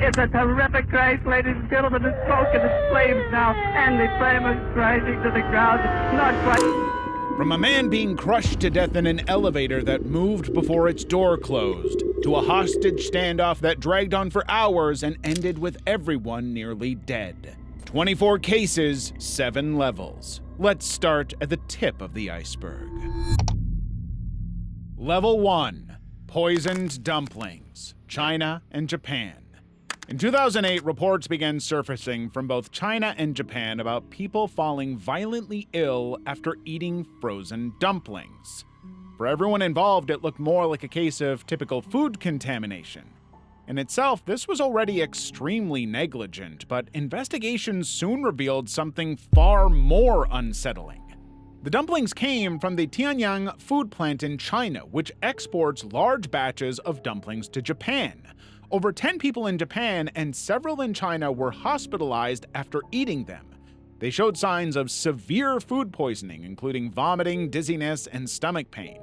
It's a terrific crash, ladies and gentlemen. The smoke and the flames now, and the flame is crashing to the ground. Not quite. From a man being crushed to death in an elevator that moved before its door closed, to a hostage standoff that dragged on for hours and ended with everyone nearly dead. 24 cases, 7 levels. Let's start at the tip of the iceberg. Level 1. Poisoned dumplings. China and Japan. In 2008, reports began surfacing from both China and Japan about people falling violently ill after eating frozen dumplings. For everyone involved, it looked more like a case of typical food contamination. In itself, this was already extremely negligent, but investigations soon revealed something far more unsettling. The dumplings came from the Tianyang food plant in China, which exports large batches of dumplings to Japan. Over 10 people in Japan and several in China were hospitalized after eating them. They showed signs of severe food poisoning, including vomiting, dizziness, and stomach pain.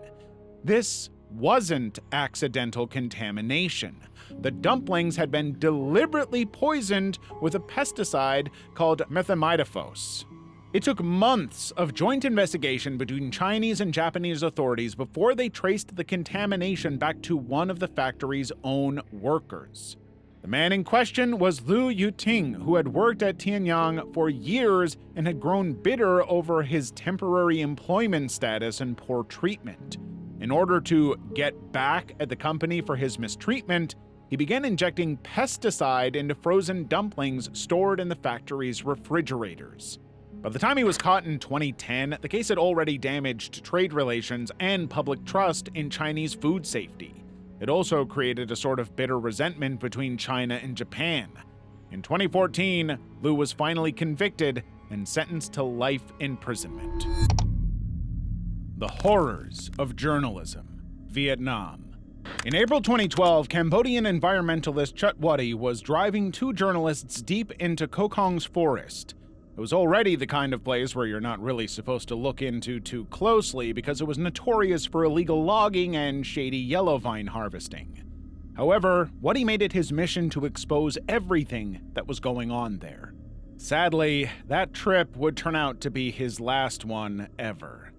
This wasn't accidental contamination. The dumplings had been deliberately poisoned with a pesticide called methimidopos. It took months of joint investigation between Chinese and Japanese authorities before they traced the contamination back to one of the factory's own workers. The man in question was Liu Yuting, who had worked at Tianyang for years and had grown bitter over his temporary employment status and poor treatment. In order to get back at the company for his mistreatment, he began injecting pesticide into frozen dumplings stored in the factory's refrigerators. By the time he was caught in 2010, the case had already damaged trade relations and public trust in Chinese food safety. It also created a sort of bitter resentment between China and Japan. In 2014, Liu was finally convicted and sentenced to life imprisonment. The horrors of journalism. Vietnam. In April 2012, Cambodian environmentalist Chut Wutty was driving 2 journalists deep into Kokong's forest. It was already the kind of place where you're not really supposed to look into too closely because it was notorious for illegal logging and shady yellow vine harvesting. However, Wutty made it his mission to expose everything that was going on there. Sadly, that trip would turn out to be his last one ever.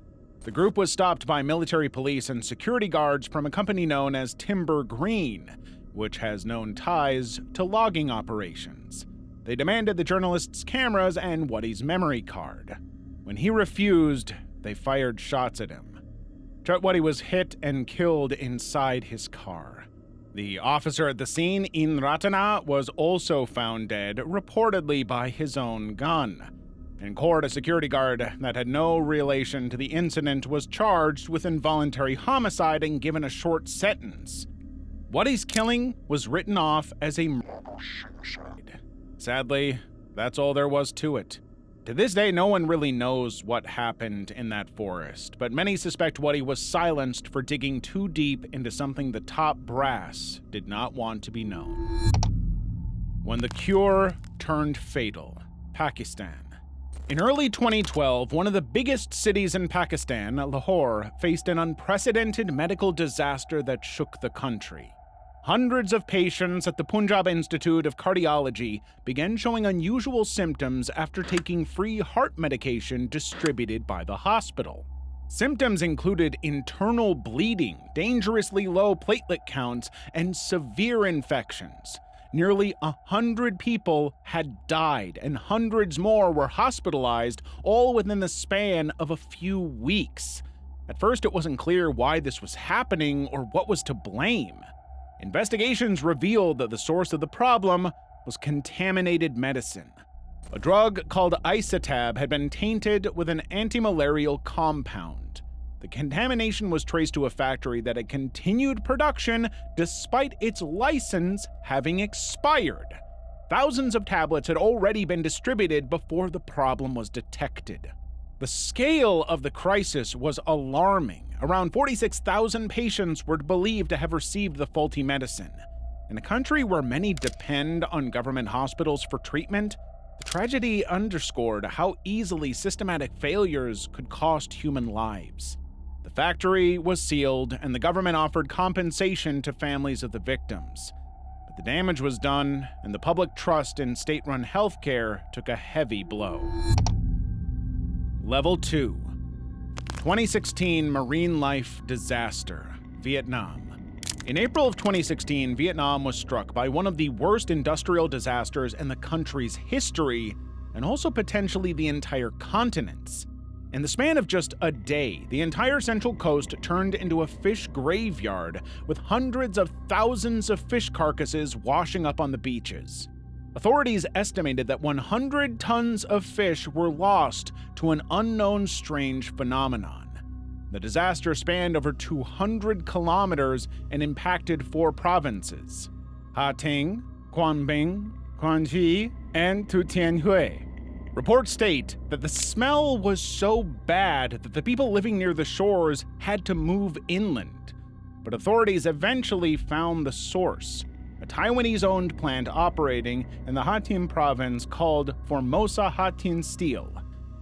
The group was stopped by military police and security guards from a company known as Timber Green, which has known ties to logging operations. They demanded the journalist's cameras and Wutty's memory card. When he refused, they fired shots at him. Chut Wutty was hit and killed inside his car. The officer at the scene, In Ratana, was also found dead, reportedly by his own gun. In court, a security guard that had no relation to the incident was charged with involuntary homicide and given a short sentence. Wutty's killing was written off as a murder-suicide. Sadly, that's all there was to it. To this day, no one really knows what happened in that forest, but many suspect Wutty was silenced for digging too deep into something the top brass did not want to be known. When the cure turned fatal. Pakistan. In early 2012, one of the biggest cities in Pakistan, Lahore, faced an unprecedented medical disaster that shook the country. Hundreds of patients at the Punjab Institute of Cardiology began showing unusual symptoms after taking free heart medication distributed by the hospital. Symptoms included internal bleeding, dangerously low platelet counts, and severe infections. Nearly 100 people had died, and hundreds more were hospitalized, all within the span of a few weeks. At first, it wasn't clear why this was happening or what was to blame. Investigations revealed that the source of the problem was contaminated medicine. A drug called Iceberg had been tainted with an anti-malarial compound. The contamination was traced to a factory that had continued production despite its license having expired. Thousands of tablets had already been distributed before the problem was detected. The scale of the crisis was alarming. Around 46,000 patients were believed to have received the faulty medicine. In a country where many depend on government hospitals for treatment, the tragedy underscored how easily systematic failures could cost human lives. The factory was sealed, and the government offered compensation to families of the victims. But the damage was done, and the public trust in state-run healthcare took a heavy blow. Level 2. 2016 Marine Life Disaster, Vietnam. In April of 2016, Vietnam was struck by one of the worst industrial disasters in the country's history, and also potentially the entire continent's. In the span of just a day, the entire Central Coast turned into a fish graveyard, with hundreds of thousands of fish carcasses washing up on the beaches. Authorities estimated that 100 tons of fish were lost to an unknown strange phenomenon. The disaster spanned over 200 kilometers and impacted 4 provinces: Ha Tinh, Quang Binh, Quang Tri, and Thu Thien Huế. Reports state that the smell was so bad that the people living near the shores had to move inland. But authorities eventually found the source: a Taiwanese-owned plant operating in the Ha Tinh province called Formosa Ha Tinh Steel.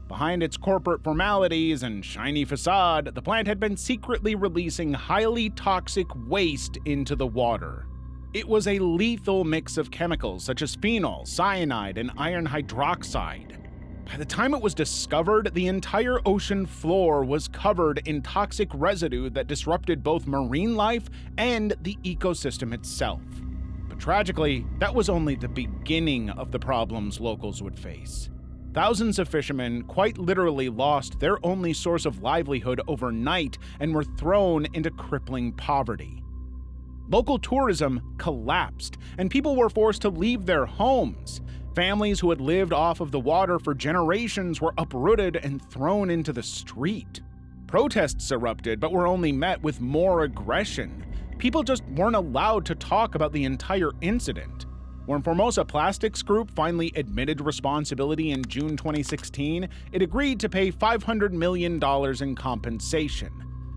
Behind its corporate formalities and shiny facade, the plant had been secretly releasing highly toxic waste into the water. It was a lethal mix of chemicals such as phenol, cyanide, and iron hydroxide. By the time it was discovered, the entire ocean floor was covered in toxic residue that disrupted both marine life and the ecosystem itself. But tragically, that was only the beginning of the problems locals would face. Thousands of fishermen quite literally lost their only source of livelihood overnight and were thrown into crippling poverty. Local tourism collapsed, and people were forced to leave their homes. Families who had lived off of the water for generations were uprooted and thrown into the street. Protests erupted, but were only met with more aggression. People just weren't allowed to talk about the entire incident. When Formosa Plastics Group finally admitted responsibility in June 2016, it agreed to pay $500 million in compensation.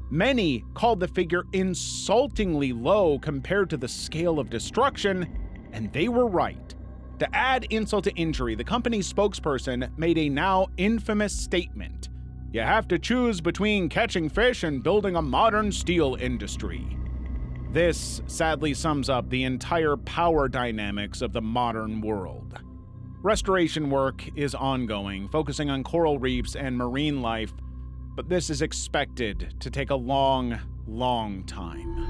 Many called the figure insultingly low compared to the scale of destruction, and they were right. To add insult to injury, the company's spokesperson made a now infamous statement: "You have to choose between catching fish and building a modern steel industry." This sadly sums up the entire power dynamics of the modern world. Restoration work is ongoing, focusing on coral reefs and marine life, but this is expected to take a long, long time.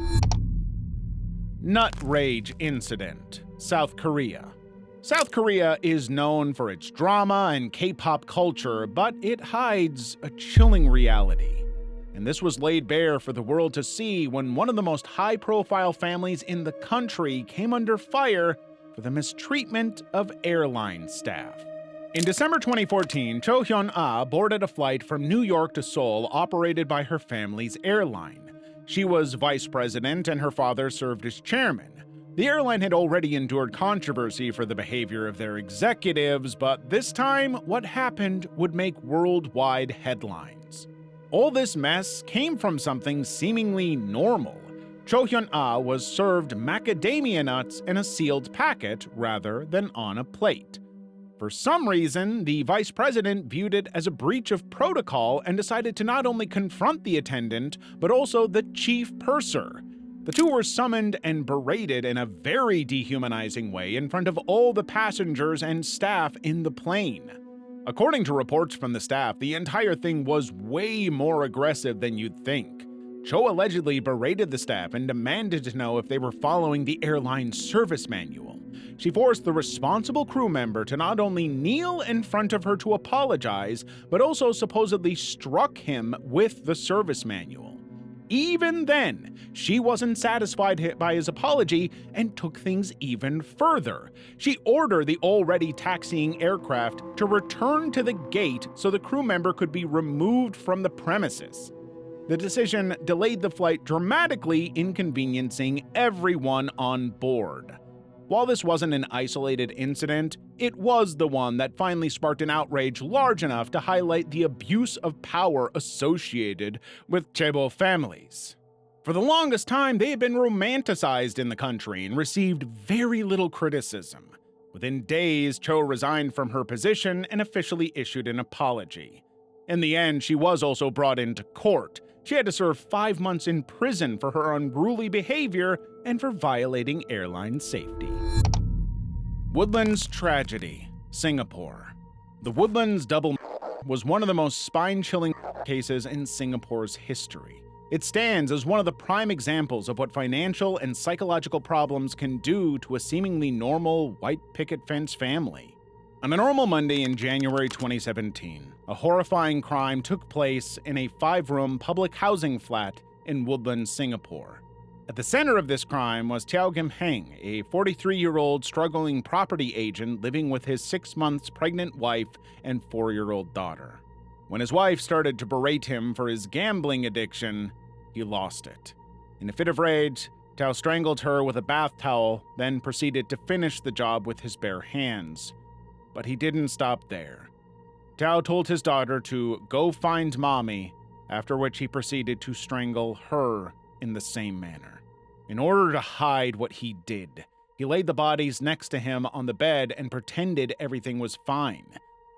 Nut Rage Incident, South Korea. South Korea is known for its drama and K-pop culture, but it hides a chilling reality. And this was laid bare for the world to see when one of the most high-profile families in the country came under fire for the mistreatment of airline staff. In December 2014, Cho Hyun-ah boarded a flight from New York to Seoul operated by her family's airline. She was vice president and her father served as chairman. The airline had already endured controversy for the behavior of their executives, but this time, what happened would make worldwide headlines. All this mess came from something seemingly normal. Cho Hyun-ah was served macadamia nuts in a sealed packet rather than on a plate. For some reason, the vice president viewed it as a breach of protocol and decided to not only confront the attendant, but also the chief purser. The two were summoned and berated in a very dehumanizing way in front of all the passengers and staff in the plane. According to reports from the staff, the entire thing was way more aggressive than you'd think. Cho allegedly berated the staff and demanded to know if they were following the airline's service manual. She forced the responsible crew member to not only kneel in front of her to apologize, but also supposedly struck him with the service manual. Even then, she wasn't satisfied by his apology and took things even further. She ordered the already taxiing aircraft to return to the gate so the crew member could be removed from the premises. The decision delayed the flight, dramatically inconveniencing everyone on board. While this wasn't an isolated incident, it was the one that finally sparked an outrage large enough to highlight the abuse of power associated with chaebol families. For the longest time, they had been romanticized in the country and received very little criticism. Within days, Cho resigned from her position and officially issued an apology. In the end, she was also brought into court. She had to serve 5 months in prison for her unruly behavior, and for violating airline safety. Woodlands tragedy, Singapore. The Woodlands double was one of the most spine-chilling cases in Singapore's history. It stands as one of the prime examples of what financial and psychological problems can do to a seemingly normal white picket fence family. On a normal Monday in January 2017, a horrifying crime took place in a 5-room public housing flat in Woodlands, Singapore. At the center of this crime was Tiao Kim Heng, a 43-year-old struggling property agent living with his 6 months pregnant wife and 4-year-old daughter. When his wife started to berate him for his gambling addiction, he lost it. In a fit of rage, Tiao strangled her with a bath towel, then proceeded to finish the job with his bare hands. But he didn't stop there. Tiao told his daughter to go find mommy, after which he proceeded to strangle her in the same manner. In order to hide what he did, he laid the bodies next to him on the bed and pretended everything was fine.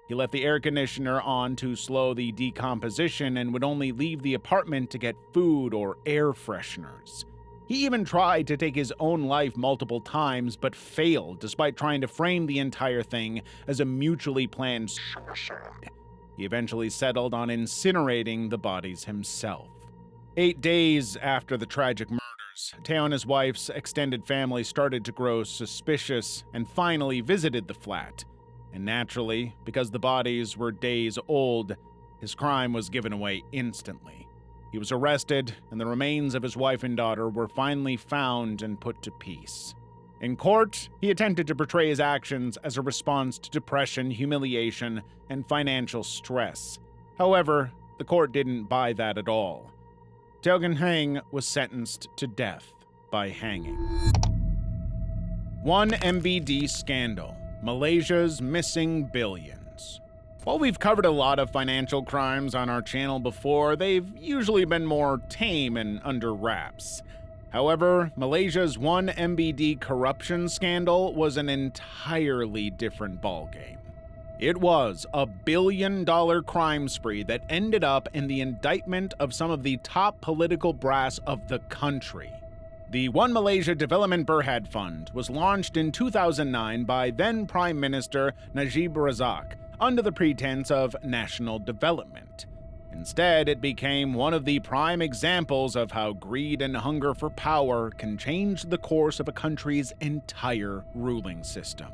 He left the air conditioner on to slow the decomposition and would only leave the apartment to get food or air fresheners. He even tried to take his own life multiple times, but failed despite trying to frame the entire thing as a mutually planned suicide. He eventually settled on incinerating the bodies himself. 8 days after the tragic murders, Teo and his wife's extended family started to grow suspicious and finally visited the flat. And naturally, because the bodies were days old, his crime was given away instantly. He was arrested, and the remains of his wife and daughter were finally found and put to peace. In court, he attempted to portray his actions as a response to depression, humiliation, and financial stress. However, the court didn't buy that at all. Teo Kim Heng was sentenced to death by hanging. 1 MBD scandal. Malaysia's missing billions. While we've covered a lot of financial crimes on our channel before, they've usually been more tame and under wraps. However, Malaysia's 1 MBD corruption scandal was an entirely different ballgame. It was a billion-dollar crime spree that ended up in the indictment of some of the top political brass of the country. The One Malaysia Development Berhad Fund was launched in 2009 by then Prime Minister Najib Razak under the pretense of national development. Instead, it became one of the prime examples of how greed and hunger for power can change the course of a country's entire ruling system.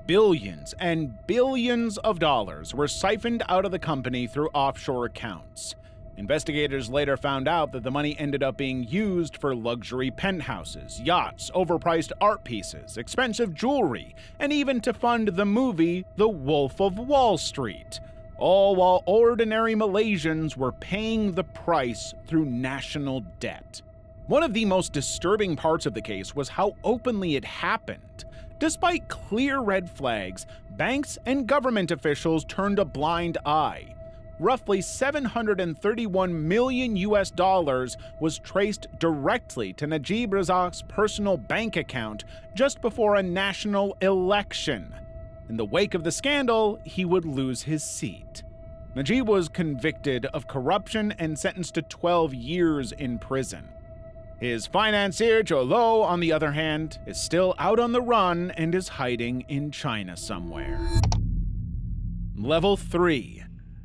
Billions and billions of dollars were siphoned out of the company through offshore accounts. Investigators later found out that the money ended up being used for luxury penthouses, yachts, overpriced art pieces, expensive jewelry, and even to fund the movie The Wolf of Wall Street, all while ordinary Malaysians were paying the price through national debt. One of the most disturbing parts of the case was how openly it happened. Despite clear red flags, banks and government officials turned a blind eye. Roughly $731 million was traced directly to Najib Razak's personal bank account just before a national election. In the wake of the scandal, he would lose his seat. Najib was convicted of corruption and sentenced to 12 years in prison. His financier, Joe Lo, on the other hand, is still out on the run and is hiding in China somewhere. Level 3.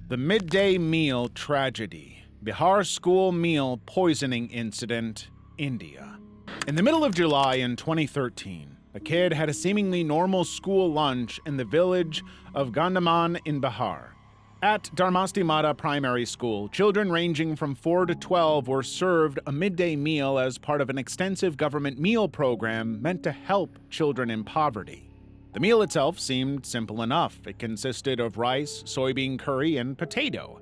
The midday meal tragedy. Bihar school meal poisoning incident, India. In the middle of July in 2013, a kid had a seemingly normal school lunch in the village of Gandaman in Bihar. At Dharmasti Mata Primary School, children ranging from 4 to 12 were served a midday meal as part of an extensive government meal program meant to help children in poverty. The meal itself seemed simple enough. It consisted of rice, soybean curry, and potato.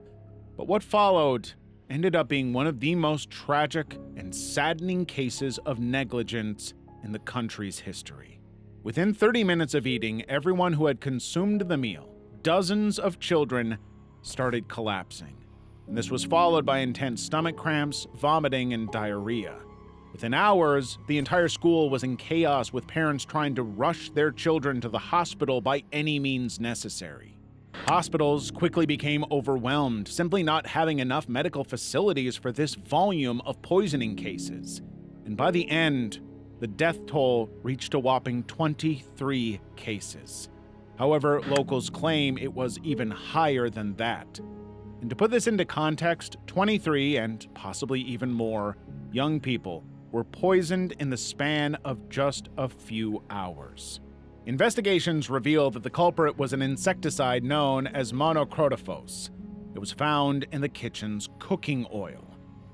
But what followed ended up being one of the most tragic and saddening cases of negligence in the country's history. Within 30 minutes of eating, everyone who had consumed the meal, dozens of children, started collapsing. And this was followed by intense stomach cramps, vomiting, and diarrhea. Within hours, the entire school was in chaos, with parents trying to rush their children to the hospital by any means necessary. Hospitals quickly became overwhelmed, simply not having enough medical facilities for this volume of poisoning cases. And by the end, the death toll reached a whopping 23 cases. However, locals claim it was even higher than that. And to put this into context, 23 and possibly even more young people were poisoned in the span of just a few hours. Investigations revealed that the culprit was an insecticide known as monocrotophos. It was found in the kitchen's cooking oil.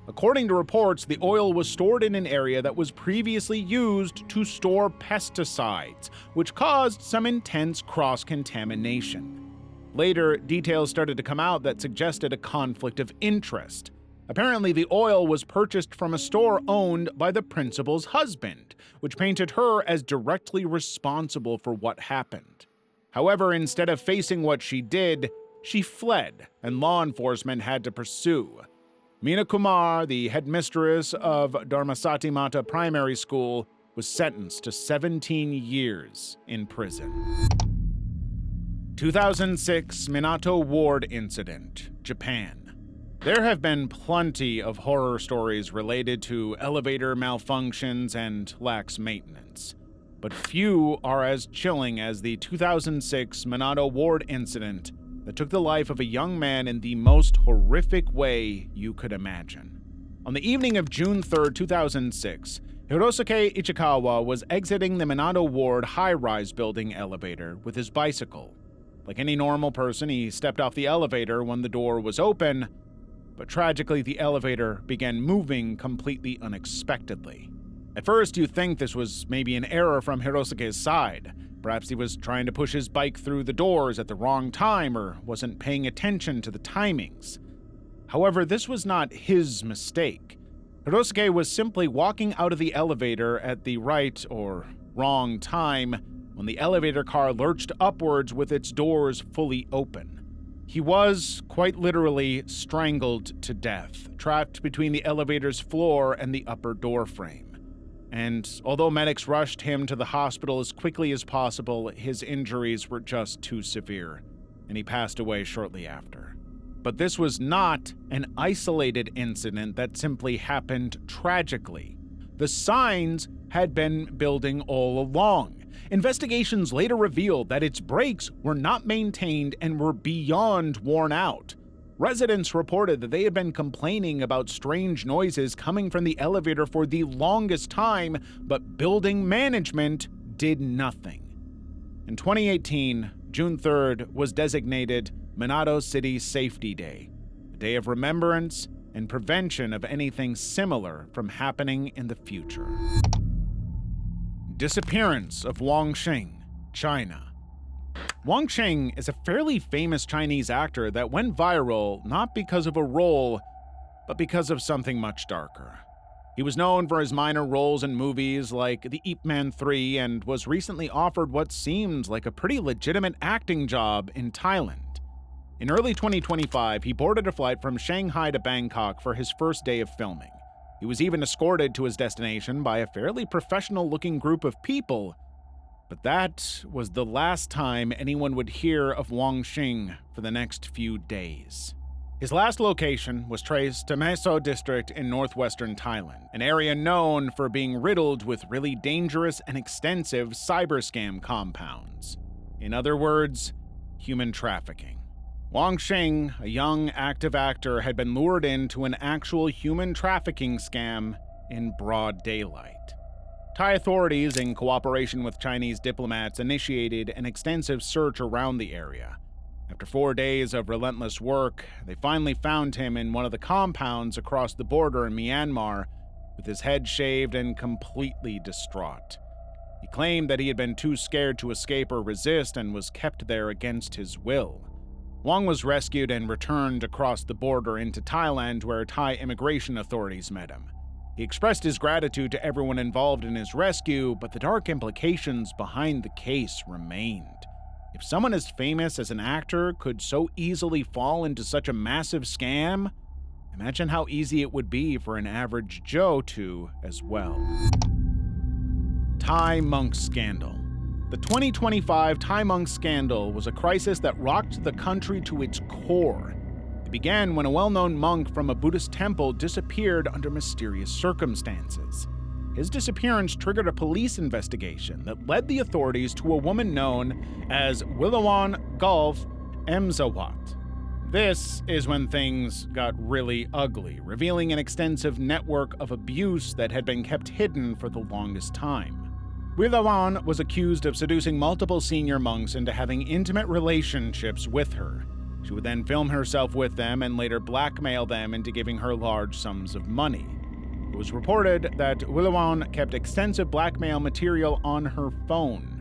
According to reports, the oil was stored in an area that was previously used to store pesticides, which caused some intense cross-contamination. Later, details started to come out that suggested a conflict of interest. Apparently, the oil was purchased from a store owned by the principal's husband, which painted her as directly responsible for what happened. However, instead of facing what she did, she fled, and law enforcement had to pursue. Meena Kumar, the headmistress of Dharmasati Mata Primary School, was sentenced to 17 years in prison. 2006 Minato Ward Incident, Japan. There have been plenty of horror stories related to elevator malfunctions and lax maintenance, but few are as chilling as the 2006 Minato Ward incident that took the life of a young man in the most horrific way you could imagine. On the evening of June 3, 2006, Hirosuke Ichikawa was exiting the Minato Ward high-rise building elevator with his bicycle. Like any normal person, he stepped off the elevator when the door was open, but tragically the elevator began moving completely unexpectedly. At first, you'd think this was maybe an error from Hirosuke's side. Perhaps he was trying to push his bike through the doors at the wrong time or wasn't paying attention to the timings. However, this was not his mistake. Hirosuke was simply walking out of the elevator at the right or wrong time when the elevator car lurched upwards with its doors fully open. He was, quite literally, strangled to death, trapped between the elevator's floor and the upper door frame. And although medics rushed him to the hospital as quickly as possible, his injuries were just too severe, and he passed away shortly after. But this was not an isolated incident that simply happened tragically. The signs had been building all along. Investigations later revealed that its brakes were not maintained and were beyond worn out. Residents reported that they had been complaining about strange noises coming from the elevator for the longest time, but building management did nothing. In 2018, June 3rd was designated Minato City Safety Day, a day of remembrance and prevention of anything similar from happening in the future. Disappearance of Wang Xing, China. Wang Xing is a fairly famous Chinese actor that went viral not because of a role, but because of something much darker. He was known for his minor roles in movies like The Ip Man 3 and was recently offered what seemed like a pretty legitimate acting job in Thailand. In early 2025, he boarded a flight from Shanghai to Bangkok for his first day of filming. He was even escorted to his destination by a fairly professional-looking group of people. But that was the last time anyone would hear of Wang Xing for the next few days. His last location was traced to Maeso district in northwestern Thailand, an area known for being riddled with really dangerous and extensive cyber scam compounds. In other words, human trafficking. Wang Xing, a young, active actor, had been lured into an actual human trafficking scam in broad daylight. Thai authorities, in cooperation with Chinese diplomats, initiated an extensive search around the area. After 4 days of relentless work, they finally found him in one of the compounds across the border in Myanmar, with his head shaved and completely distraught. He claimed that he had been too scared to escape or resist and was kept there against his will. Wang was rescued and returned across the border into Thailand, where Thai immigration authorities met him. He expressed his gratitude to everyone involved in his rescue, but the dark implications behind the case remained. If someone as famous as an actor could so easily fall into such a massive scam, imagine how easy it would be for an average Joe to as well. Thai monk scandal. The 2025 Thai monk scandal was a crisis that rocked the country to its core. It began when a well-known monk from a Buddhist temple disappeared under mysterious circumstances. his disappearance triggered a police investigation that led the authorities to a woman known as Willowan Gulf Emzawat. This is when things got really ugly, revealing an extensive network of abuse that had been kept hidden for the longest time. Willowan was accused of seducing multiple senior monks into having intimate relationships with her. She would then film herself with them and later blackmail them into giving her large sums of money. It was reported that Willowan kept extensive blackmail material on her phone.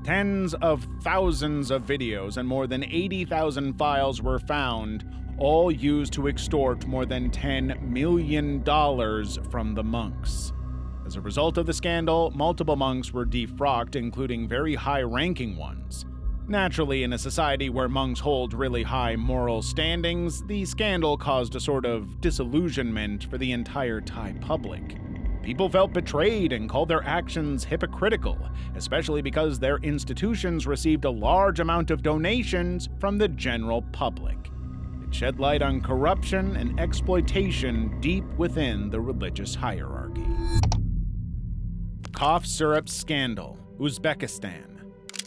Tens of thousands of videos and more than 80,000 files were found, all used to extort more than $10 million from the monks. As a result of the scandal, multiple monks were defrocked, including very high-ranking ones. Naturally, in a society where monks hold really high moral standings, the scandal caused a sort of disillusionment for the entire Thai public. People felt betrayed and called their actions hypocritical, especially because their institutions received a large amount of donations from the general public. It shed light on corruption and exploitation deep within the religious hierarchy. Cough syrup scandal, Uzbekistan.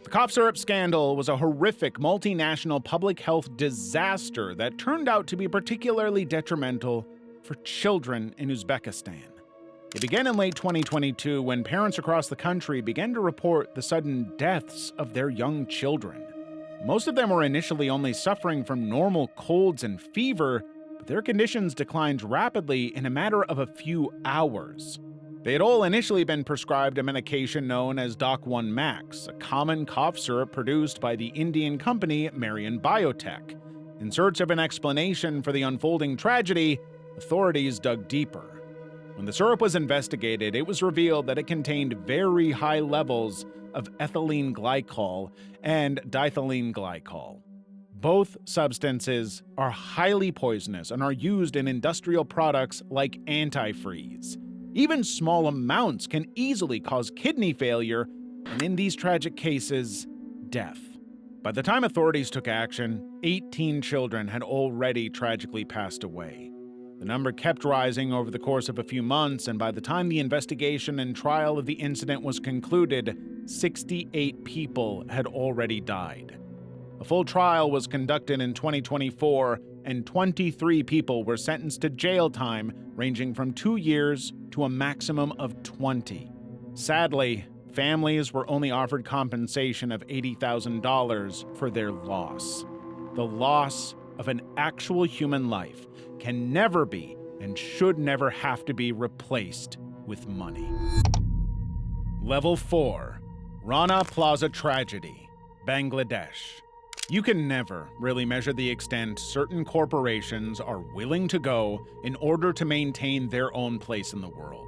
The cough syrup scandal was a horrific multinational public health disaster that turned out to be particularly detrimental for children in Uzbekistan. It began in late 2022 when parents across the country began to report the sudden deaths of their young children. Most of them were initially only suffering from normal colds and fever, but their conditions declined rapidly in a matter of a few hours. They had all initially been prescribed a medication known as Doc 1 Max, a common cough syrup produced by the Indian company Marion Biotech. In search of an explanation for the unfolding tragedy, authorities dug deeper. When the syrup was investigated, it was revealed that it contained very high levels of ethylene glycol and diethylene glycol. Both substances are highly poisonous and are used in industrial products like antifreeze. Even small amounts can easily cause kidney failure, and in these tragic cases, death. By the time authorities took action, 18 children had already tragically passed away. The number kept rising over the course of a few months, and by the time the investigation and trial of the incident was concluded, 68 people had already died. A full trial was conducted in 2024, and 23 people were sentenced to jail time ranging from 2 years to a maximum of 20. Sadly, families were only offered compensation of $80,000 for their loss. The loss of an actual human life can never be and should never have to be replaced with money. Level 4. Rana Plaza Tragedy, Bangladesh. You can never really measure the extent certain corporations are willing to go in order to maintain their own place in the world.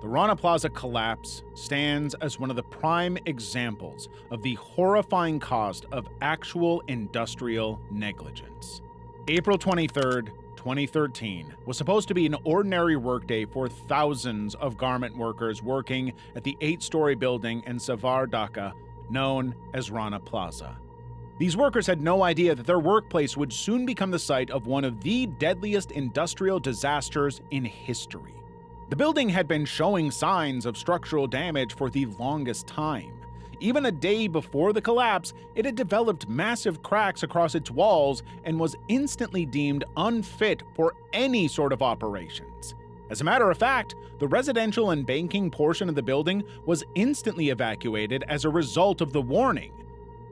The Rana Plaza collapse stands as one of the prime examples of the horrifying cost of actual industrial negligence. April 23rd, 2013 was supposed to be an ordinary workday for thousands of garment workers working at the 8-story building in Savar, Dhaka, known as Rana Plaza. These workers had no idea that their workplace would soon become the site of one of the deadliest industrial disasters in history. The building had been showing signs of structural damage for the longest time. Even a day before the collapse, it had developed massive cracks across its walls and was instantly deemed unfit for any sort of operations. As a matter of fact, the residential and banking portion of the building was instantly evacuated as a result of the warning.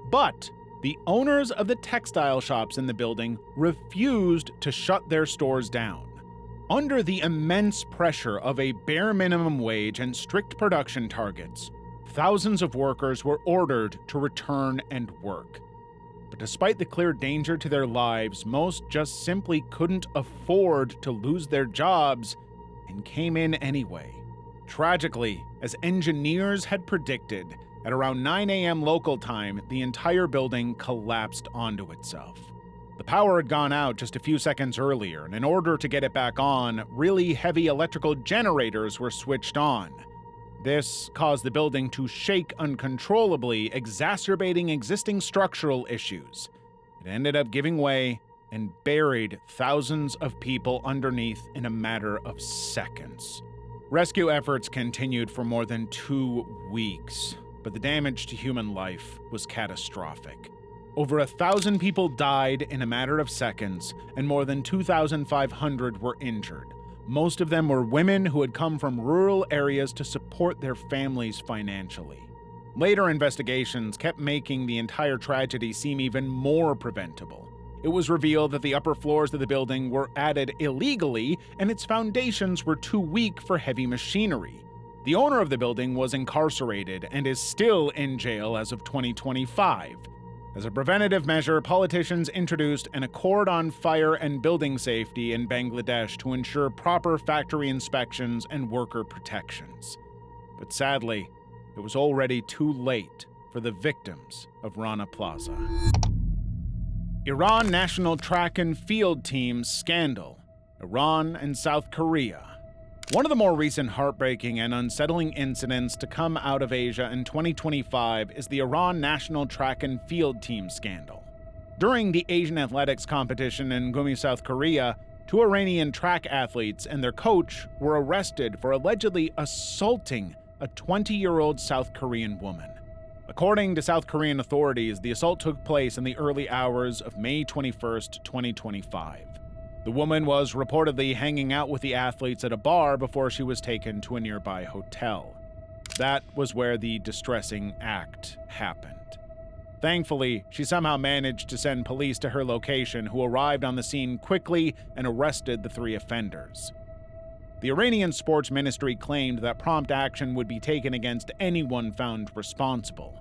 But the owners of the textile shops in the building refused to shut their stores down. Under the immense pressure of a bare minimum wage and strict production targets, thousands of workers were ordered to return and work. But despite the clear danger to their lives, most just simply couldn't afford to lose their jobs and came in anyway. Tragically, as engineers had predicted, at around 9 a.m. local time, the entire building collapsed onto itself. The power had gone out just a few seconds earlier, and in order to get it back on, really heavy electrical generators were switched on. This caused the building to shake uncontrollably, exacerbating existing structural issues. It ended up giving way and buried thousands of people underneath in a matter of seconds. Rescue efforts continued for more than 2 weeks, but the damage to human life was catastrophic. Over 1,000 people died in a matter of seconds, and more than 2,500 were injured. Most of them were women who had come from rural areas to support their families financially. Later investigations kept making the entire tragedy seem even more preventable. It was revealed that the upper floors of the building were added illegally, and its foundations were too weak for heavy machinery. The owner of the building was incarcerated and is still in jail as of 2025. As a preventative measure, politicians introduced an accord on fire and building safety in Bangladesh to ensure proper factory inspections and worker protections. But sadly, it was already too late for the victims of Rana Plaza. Iran National Track and Field Team scandal. Iran and South Korea. One of the more recent heartbreaking and unsettling incidents to come out of Asia in 2025 is the Iran National Track and Field Team scandal. During the Asian athletics competition in Gumi, South Korea, 2 Iranian track athletes and their coach were arrested for allegedly assaulting a 20-year-old South Korean woman. According to South Korean authorities, the assault took place in the early hours of May 21, 2025. The woman was reportedly hanging out with the athletes at a bar before she was taken to a nearby hotel. That was where the distressing act happened. Thankfully, she somehow managed to send police to her location, who arrived on the scene quickly and arrested the 3 offenders. The Iranian sports ministry claimed that prompt action would be taken against anyone found responsible.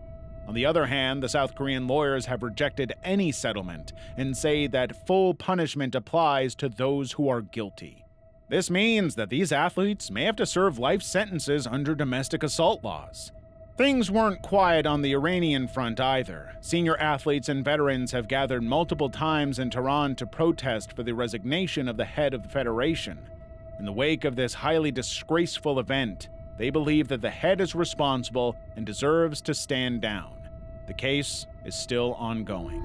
On the other hand, the South Korean lawyers have rejected any settlement and say that full punishment applies to those who are guilty. This means that these athletes may have to serve life sentences under domestic assault laws. Things weren't quiet on the Iranian front either. Senior athletes and veterans have gathered multiple times in Tehran to protest for the resignation of the head of the federation. In the wake of this highly disgraceful event, they believe that the head is responsible and deserves to stand down. The case is still ongoing.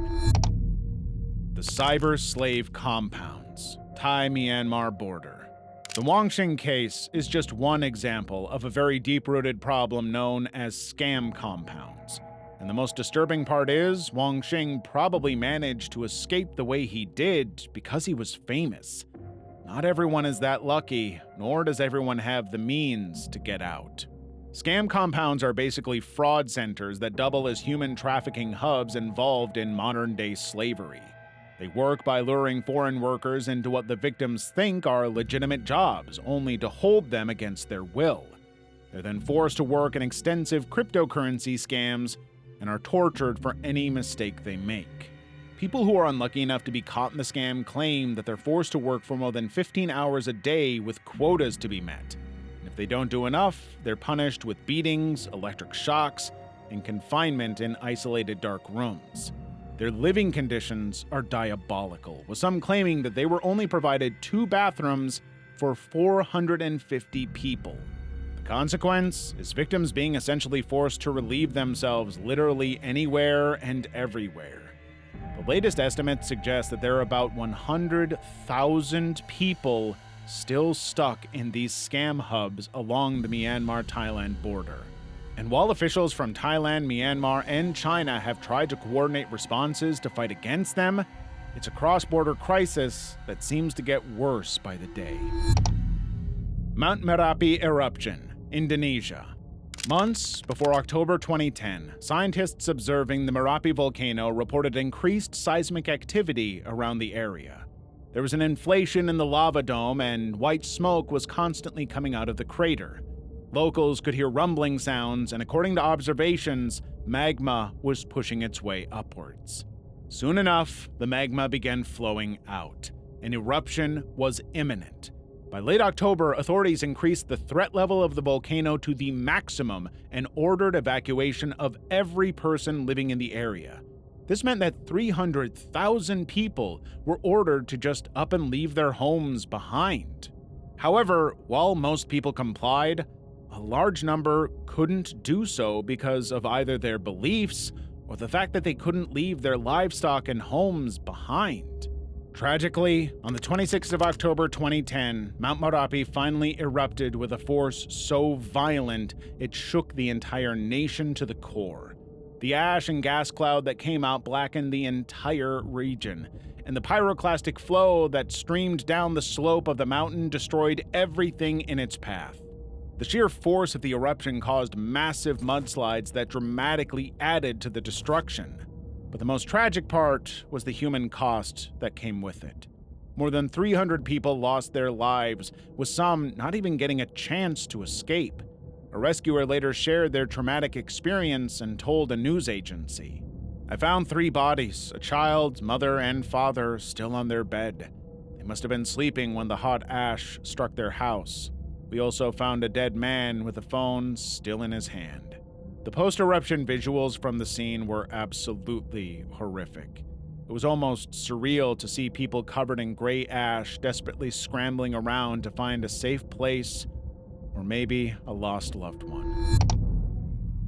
The cyber slave compounds, Thai-Myanmar border. The Wangxing case is just one example of a very deep-rooted problem known as scam compounds. And the most disturbing part is, Wangxing probably managed to escape the way he did because he was famous. Not everyone is that lucky, nor does everyone have the means to get out. Scam compounds are basically fraud centers that double as human trafficking hubs involved in modern-day slavery. They work by luring foreign workers into what the victims think are legitimate jobs, only to hold them against their will. They're then forced to work in extensive cryptocurrency scams and are tortured for any mistake they make. People who are unlucky enough to be caught in the scam claim that they're forced to work for more than 15 hours a day with quotas to be met. And if they don't do enough, they're punished with beatings, electric shocks, and confinement in isolated dark rooms. Their living conditions are diabolical, with some claiming that they were only provided 2 bathrooms for 450 people. The consequence is victims being essentially forced to relieve themselves literally anywhere and everywhere. The latest estimates suggest that there are about 100,000 people still stuck in these scam hubs along the Myanmar-Thailand border. And while officials from Thailand, Myanmar, and China have tried to coordinate responses to fight against them, it's a cross-border crisis that seems to get worse by the day. Mount Merapi eruption, Indonesia. Months before October 2010, scientists observing the Merapi volcano reported increased seismic activity around the area. There was an inflation in the lava dome, and white smoke was constantly coming out of the crater. Locals could hear rumbling sounds, and according to observations, magma was pushing its way upwards. Soon enough, the magma began flowing out. An eruption was imminent. By late October, authorities increased the threat level of the volcano to the maximum and ordered evacuation of every person living in the area. This meant that 300,000 people were ordered to just up and leave their homes behind. However, while most people complied, a large number couldn't do so because of either their beliefs or the fact that they couldn't leave their livestock and homes behind. Tragically, on the 26th of October 2010, Mount Merapi finally erupted with a force so violent it shook the entire nation to the core. The ash and gas cloud that came out blackened the entire region, and the pyroclastic flow that streamed down the slope of the mountain destroyed everything in its path. The sheer force of the eruption caused massive mudslides that dramatically added to the destruction. But the most tragic part was the human cost that came with it. More than 300 people lost their lives, with some not even getting a chance to escape. A rescuer later shared their traumatic experience and told a news agency. "I found 3 bodies, a child, mother, and father, still on their bed. They must have been sleeping when the hot ash struck their house. We also found a dead man with a phone still in his hand." The post-eruption visuals from the scene were absolutely horrific. It was almost surreal to see people covered in gray ash desperately scrambling around to find a safe place or maybe a lost loved one.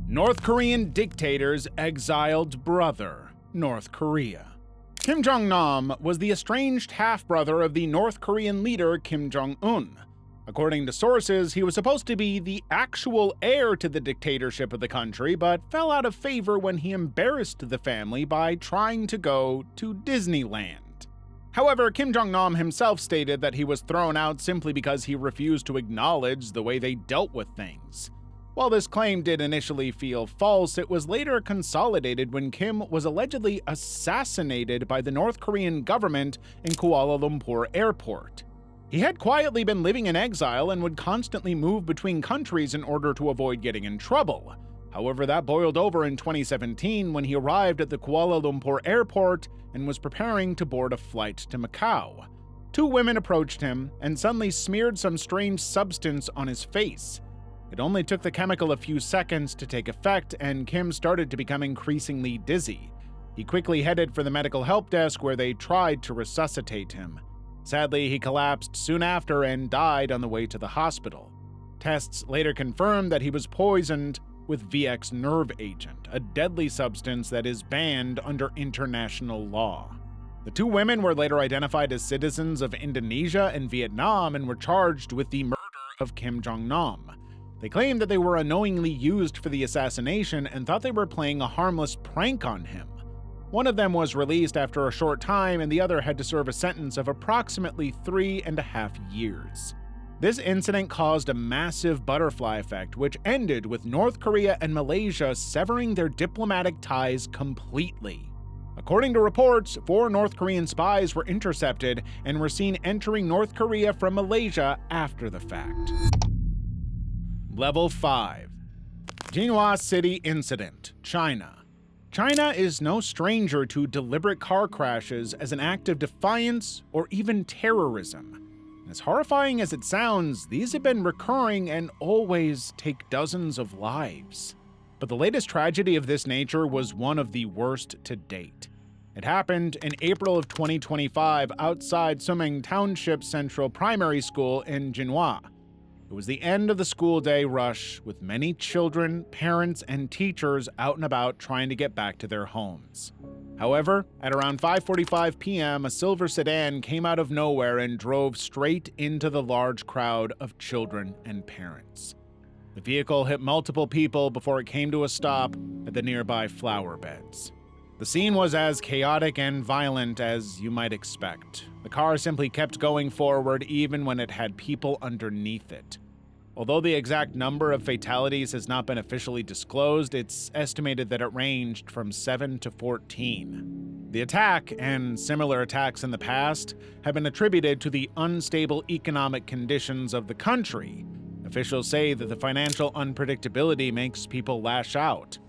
North Korean dictator's exiled brother, North Korea. Kim Jong-nam was the estranged half-brother of the North Korean leader Kim Jong-un. According to sources, he was supposed to be the actual heir to the dictatorship of the country, but fell out of favor when he embarrassed the family by trying to go to Disneyland. However, Kim Jong-nam himself stated that he was thrown out simply because he refused to acknowledge the way they dealt with things. While this claim did initially feel false, it was later consolidated when Kim was allegedly assassinated by the North Korean government in Kuala Lumpur airport. He had quietly been living in exile and would constantly move between countries in order to avoid getting in trouble. However, that boiled over in 2017 when he arrived at the Kuala Lumpur airport and was preparing to board a flight to Macau. 2 women approached him and suddenly smeared some strange substance on his face. It only took the chemical a few seconds to take effect, and Kim started to become increasingly dizzy. He quickly headed for the medical help desk where they tried to resuscitate him. Sadly, he collapsed soon after and died on the way to the hospital. Tests later confirmed that he was poisoned with VX nerve agent, a deadly substance that is banned under international law. The 2 women were later identified as citizens of Indonesia and Vietnam and were charged with the murder of Kim Jong-nam. They claimed that they were unknowingly used for the assassination and thought they were playing a harmless prank on him. One of them was released after a short time, and the other had to serve a sentence of approximately 3.5 years. This incident caused a massive butterfly effect, which ended with North Korea and Malaysia severing their diplomatic ties completely. According to reports, 4 North Korean spies were intercepted and were seen entering North Korea from Malaysia after the fact. Level 5. Jinhua City Incident, China. China is no stranger to deliberate car crashes as an act of defiance or even terrorism. As horrifying as it sounds, these have been recurring and always take dozens of lives. But the latest tragedy of this nature was one of the worst to date. It happened in April of 2025 outside Sumeng Township Central Primary School in Jinhua. It was the end of the school day rush, with many children, parents, and teachers out and about trying to get back to their homes. However, at around 5:45 p.m., a silver sedan came out of nowhere and drove straight into the large crowd of children and parents. The vehicle hit multiple people before it came to a stop at the nearby flower beds. The scene was as chaotic and violent as you might expect. The car simply kept going forward even when it had people underneath it. Although the exact number of fatalities has not been officially disclosed, it's estimated that it ranged from 7 to 14. The attack, and similar attacks in the past, have been attributed to the unstable economic conditions of the country. Officials say that the financial unpredictability makes people lash out.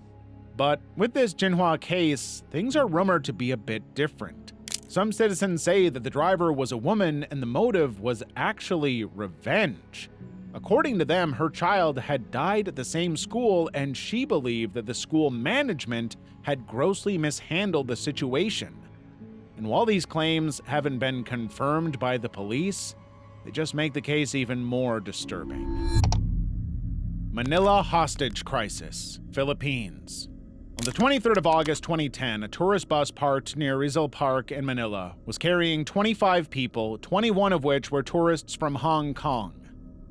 But with this Jinhua case, things are rumored to be a bit different. Some citizens say that the driver was a woman and the motive was actually revenge. According to them, her child had died at the same school, and she believed that the school management had grossly mishandled the situation. And while these claims haven't been confirmed by the police, they just make the case even more disturbing. Manila hostage crisis, Philippines. On the 23rd of August 2010, a tourist bus parked near Rizal Park in Manila was carrying 25 people, 21 of which were tourists from Hong Kong.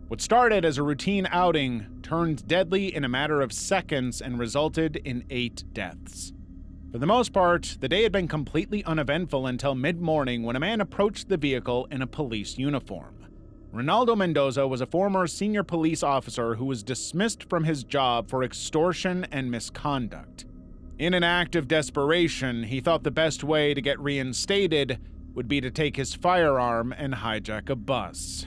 What started as a routine outing turned deadly in a matter of seconds and resulted in 8 deaths. For the most part, the day had been completely uneventful until mid-morning when a man approached the vehicle in a police uniform. Ronaldo Mendoza was a former senior police officer who was dismissed from his job for extortion and misconduct. In an act of desperation, he thought the best way to get reinstated would be to take his firearm and hijack a bus.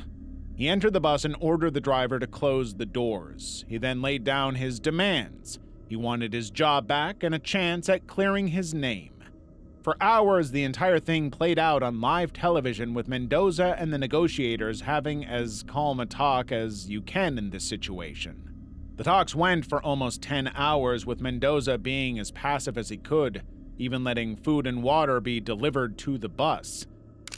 He entered the bus and ordered the driver to close the doors. He then laid down his demands. He wanted his job back and a chance at clearing his name. For hours, the entire thing played out on live television with Mendoza and the negotiators having as calm a talk as you can in this situation. The talks went for almost 10 hours, with Mendoza being as passive as he could, even letting food and water be delivered to the bus.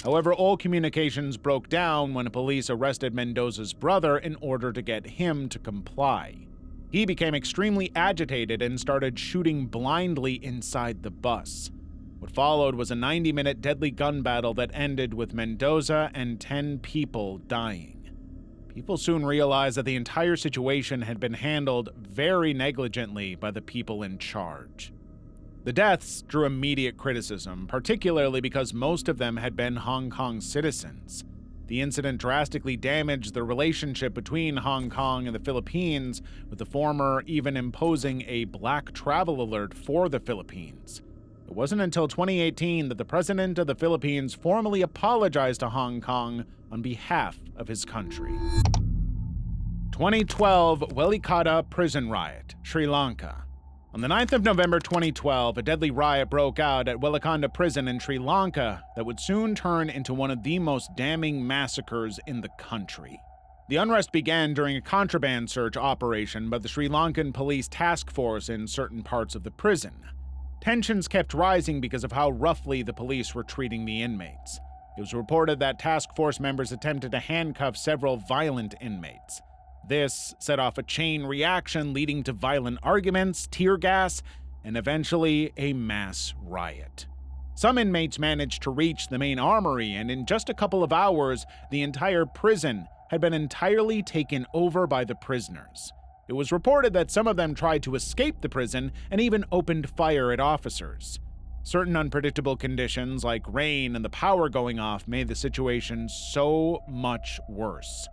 However, all communications broke down when police arrested Mendoza's brother in order to get him to comply. He became extremely agitated and started shooting blindly inside the bus. What followed was a 90-minute deadly gun battle that ended with Mendoza and 10 people dying. People soon realized that the entire situation had been handled very negligently by the people in charge. The deaths drew immediate criticism, particularly because most of them had been Hong Kong citizens. The incident drastically damaged the relationship between Hong Kong and the Philippines, with the former even imposing a black travel alert for the Philippines. It wasn't until 2018 that the president of the Philippines formally apologized to Hong Kong on behalf of his country. 2012 Welikata prison riot, Sri Lanka. On the 9th of November 2012, a deadly riot broke out at Welikanda prison in Sri Lanka that would soon turn into one of the most damning massacres in the country. The unrest began during a contraband search operation by the Sri Lankan police task force in certain parts of the prison. Tensions kept rising because of how roughly the police were treating the inmates. It was reported that task force members attempted to handcuff several violent inmates. This set off a chain reaction leading to violent arguments, tear gas, and eventually a mass riot. Some inmates managed to reach the main armory, and in just a couple of hours, the entire prison had been entirely taken over by the prisoners. It was reported that some of them tried to escape the prison and even opened fire at officers. Certain unpredictable conditions like rain and the power going off made the situation so much worse.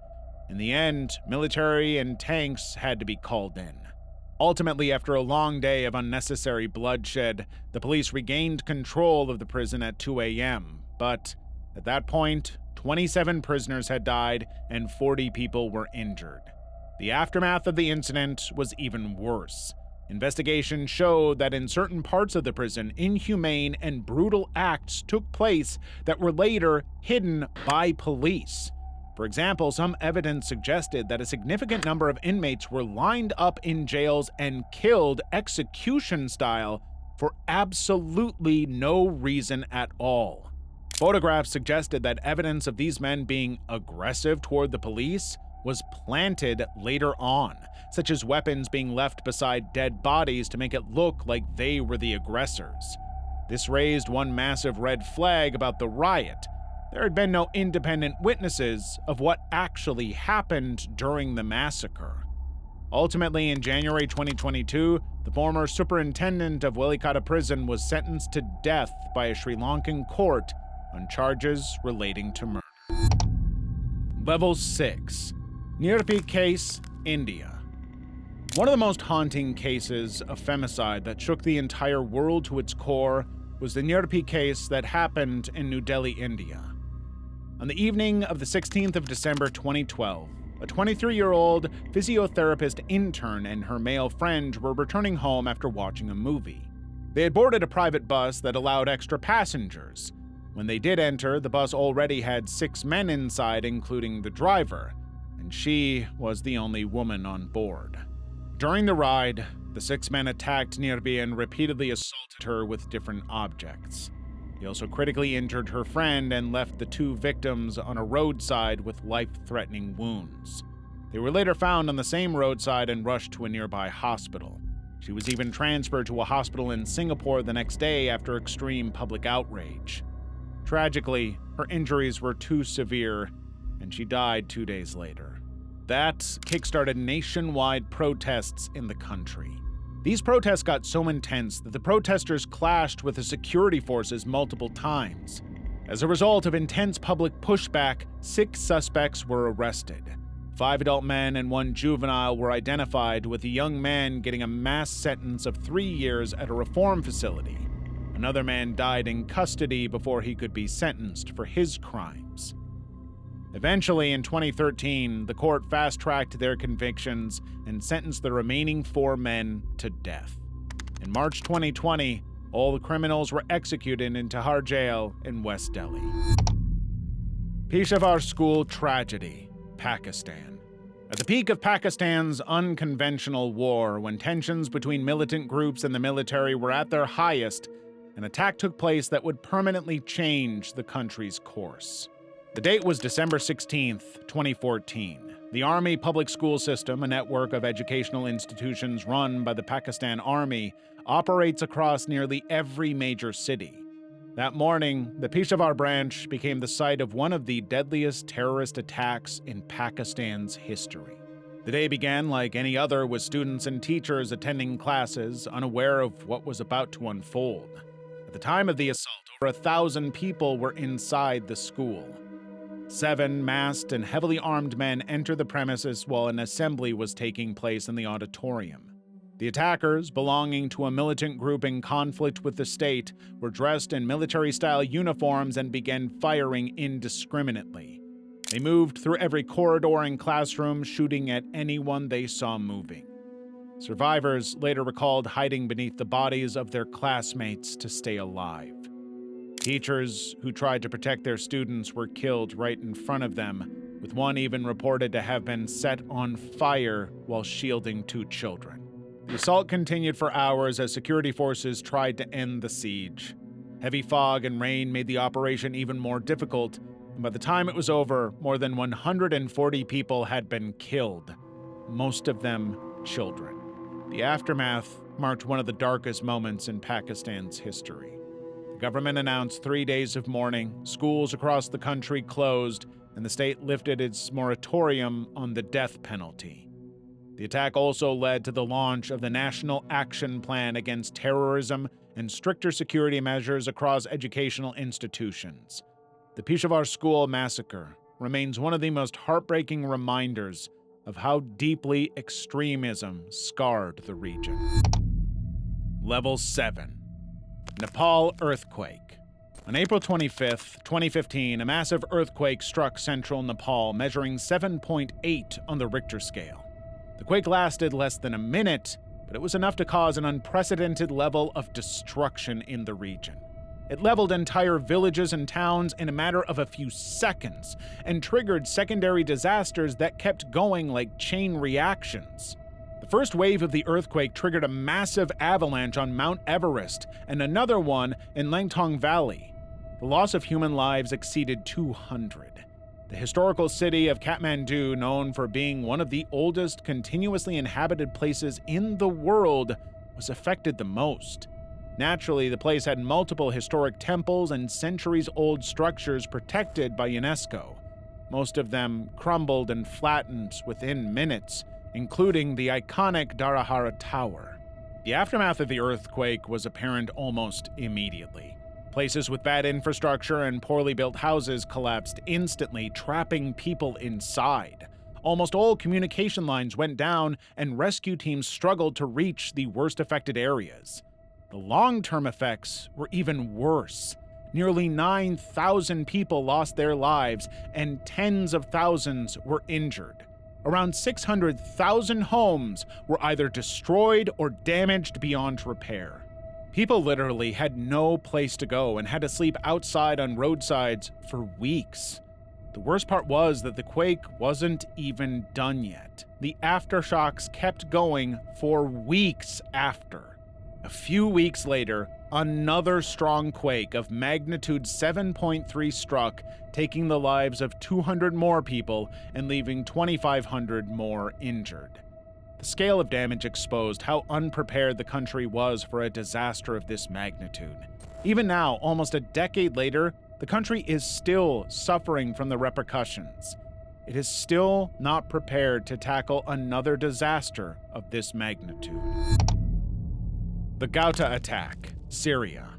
In the end, military and tanks had to be called in. Ultimately, after a long day of unnecessary bloodshed, the police regained control of the prison at 2 a.m. But at that point, 27 prisoners had died and 40 people were injured. The aftermath of the incident was even worse. Investigations showed that in certain parts of the prison, inhumane and brutal acts took place that were later hidden by police. For example, some evidence suggested that a significant number of inmates were lined up in jails and killed execution style for absolutely no reason at all. Photographs suggested that evidence of these men being aggressive toward the police was planted later on, such as weapons being left beside dead bodies to make it look like they were the aggressors. This raised one massive red flag about the riot. There had been no independent witnesses of what actually happened during the massacre. Ultimately, in January 2022, the former superintendent of Welikata prison was sentenced to death by a Sri Lankan court on charges relating to murder. Level 6. Nirpi Case, India. One of the most haunting cases of femicide that shook the entire world to its core was the Nirpi case that happened in New Delhi, India. On the evening of the 16th of December 2012, a 23-year-old physiotherapist intern and her male friend were returning home after watching a movie. They had boarded a private bus that allowed extra passengers. When they did enter, the bus already had 6 men inside, including the driver, and she was the only woman on board. During the ride, the 6 men attacked Nirbi and repeatedly assaulted her with different objects. He also critically injured her friend and left the 2 victims on a roadside with life-threatening wounds. They were later found on the same roadside and rushed to a nearby hospital. She was even transferred to a hospital in Singapore the next day after extreme public outrage. Tragically, her injuries were too severe, and she died 2 days later. That kickstarted nationwide protests in the country. These protests got so intense that the protesters clashed with the security forces multiple times. As a result of intense public pushback, 6 suspects were arrested. 5 adult men and 1 juvenile were identified, with a young man getting a mass sentence of 3 years at a reform facility. Another man died in custody before he could be sentenced for his crimes. Eventually, in 2013, the court fast-tracked their convictions and sentenced the remaining 4 men to death. In March 2020, all the criminals were executed in Tihar Jail in West Delhi. Peshawar School tragedy, Pakistan. At the peak of Pakistan's unconventional war, when tensions between militant groups and the military were at their highest, an attack took place that would permanently change the country's course. The date was December 16, 2014. The Army Public School System, a network of educational institutions run by the Pakistan Army, operates across nearly every major city. That morning, the Peshawar branch became the site of one of the deadliest terrorist attacks in Pakistan's history. The day began like any other, with students and teachers attending classes, unaware of what was about to unfold. At the time of the assault, over 1,000 people were inside the school. 7 masked and heavily armed men entered the premises while an assembly was taking place in the auditorium. The attackers, belonging to a militant group in conflict with the state, were dressed in military-style uniforms and began firing indiscriminately. They moved through every corridor and classroom, shooting at anyone they saw moving. Survivors later recalled hiding beneath the bodies of their classmates to stay alive. Teachers who tried to protect their students were killed right in front of them, with one even reported to have been set on fire while shielding 2 children. The assault continued for hours as security forces tried to end the siege. Heavy fog and rain made the operation even more difficult, and by the time it was over, more than 140 people had been killed, most of them children. The aftermath marked one of the darkest moments in Pakistan's history. The government announced 3 days of mourning, schools across the country closed, and the state lifted its moratorium on the death penalty. The attack also led to the launch of the National Action Plan Against Terrorism and stricter security measures across educational institutions. The Peshawar School massacre remains one of the most heartbreaking reminders of how deeply extremism scarred the region. Level 7. Nepal earthquake. On April 25, 2015, a massive earthquake struck central Nepal, measuring 7.8 on the Richter scale. The quake lasted less than a minute, but it was enough to cause an unprecedented level of destruction in the region. It leveled entire villages and towns in a matter of a few seconds and triggered secondary disasters that kept going like chain reactions. The first wave of the earthquake triggered a massive avalanche on Mount Everest and another one in Langtong Valley. The loss of human lives exceeded 200. The historical city of Kathmandu, known for being one of the oldest continuously inhabited places in the world, was affected the most. Naturally, the place had multiple historic temples and centuries-old structures protected by UNESCO. Most of them crumbled and flattened within minutes, including the iconic Darahara Tower. The aftermath of the earthquake was apparent almost immediately. Places with bad infrastructure and poorly built houses collapsed instantly, trapping people inside. Almost all communication lines went down, and rescue teams struggled to reach the worst affected areas. The long-term effects were even worse. Nearly 9,000 people lost their lives, and tens of thousands were injured. Around 600,000 homes were either destroyed or damaged beyond repair. People literally had no place to go and had to sleep outside on roadsides for weeks. The worst part was that the quake wasn't even done yet. The aftershocks kept going for weeks after. A few weeks later, another strong quake of magnitude 7.3 struck, taking the lives of 200 more people and leaving 2,500 more injured. The the scale of damage exposed how unprepared the country was for a disaster of this magnitude. Even now, almost a decade later, the country is still suffering from the repercussions. It is still not prepared to tackle another disaster of this magnitude. The Ghouta attack, Syria.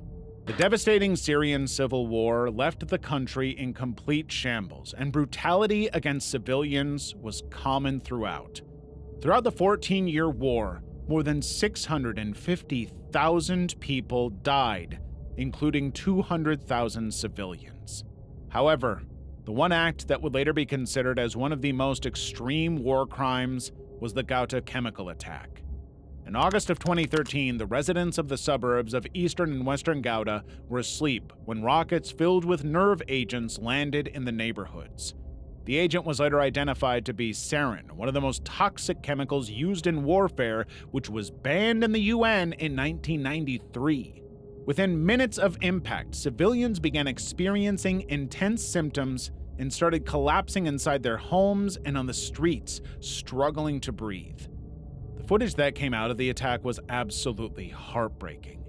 The devastating Syrian civil war left the country in complete shambles, and brutality against civilians was common throughout. Throughout the 14-year war, more than 650,000 people died, including 200,000 civilians. However, the one act that would later be considered as one of the most extreme war crimes was the Ghouta chemical attack. In August of 2013, the residents of the suburbs of eastern and western Ghouta were asleep when rockets filled with nerve agents landed in the neighborhoods. The agent was later identified to be sarin, one of the most toxic chemicals used in warfare, which was banned in the UN in 1993. Within minutes of impact, civilians began experiencing intense symptoms and started collapsing inside their homes and on the streets, struggling to breathe. The footage that came out of the attack was absolutely heartbreaking.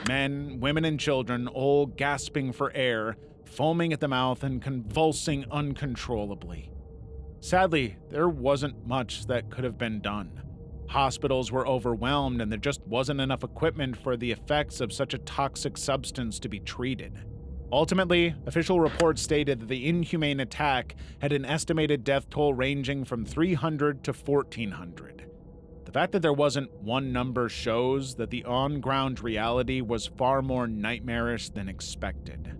Men, women, and children all gasping for air, foaming at the mouth and convulsing uncontrollably. Sadly, there wasn't much that could have been done. Hospitals were overwhelmed and there just wasn't enough equipment for the effects of such a toxic substance to be treated. Ultimately, official reports stated that the inhumane attack had an estimated death toll ranging from 300 to 1,400. The fact that there wasn't one number shows that the on-ground reality was far more nightmarish than expected.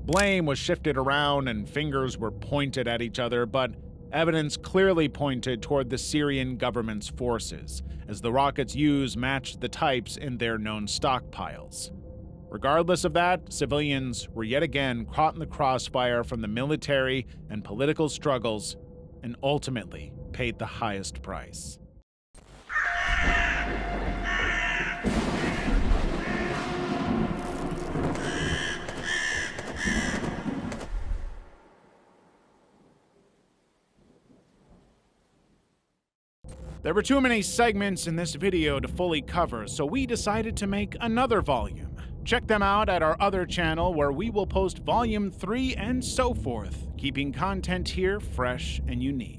Blame was shifted around and fingers were pointed at each other, but evidence clearly pointed toward the Syrian government's forces, as the rockets used matched the types in their known stockpiles. Regardless of that, civilians were yet again caught in the crossfire from the military and political struggles, and ultimately paid the highest price. There were too many segments in this video to fully cover, so we decided to make another volume. Check them out at our other channel where we will post volume 3 and so forth, keeping content here fresh and unique.